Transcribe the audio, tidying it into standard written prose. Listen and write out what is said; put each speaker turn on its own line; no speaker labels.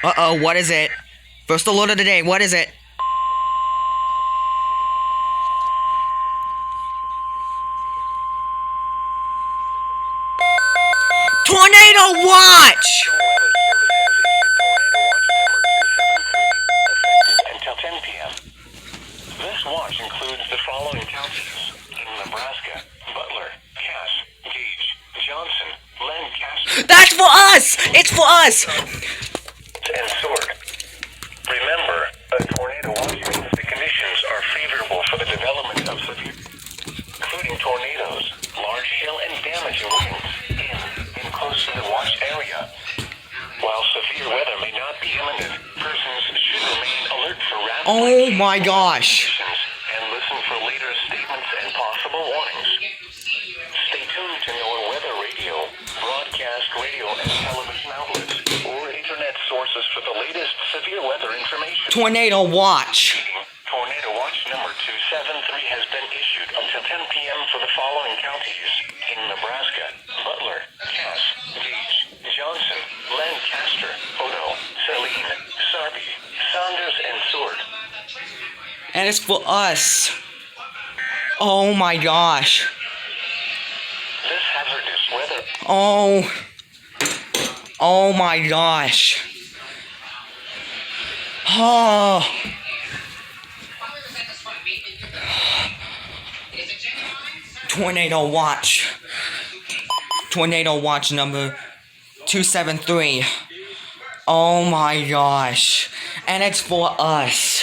Uh-oh, what is it? First alert of the day, what is it? Tornado watch!
Until 10 p.m. This watch includes the following counties in Nebraska: Butler, Cass, Gage, Johnson, Lancaster,
That's for us! It's for us!
and Sword. Remember, a tornado watch means the conditions are favorable for the development of severe, including tornadoes, large hail, and damaging winds in close to the watch area. While severe weather may not be imminent, persons should remain alert for rapid
Oh my gosh.
conditions and listen for later statements and possible warnings. Stay tuned to your weather radio, broadcast radio and television outlets, or internet sources for the latest severe weather information.
Tornado watch.
Tornado watch number 273 has been issued until 10 p.m. for the following counties in Nebraska: Butler, Cass, Gage, Johnson, Lancaster, Odo, Saline, Sarpy, Saunders, and Sword.
And it's for us. Oh my gosh.
This hazardous weather
Oh. Oh my gosh. Oh. Tornado watch. Tornado watch number 273. Oh my gosh. And it's for us.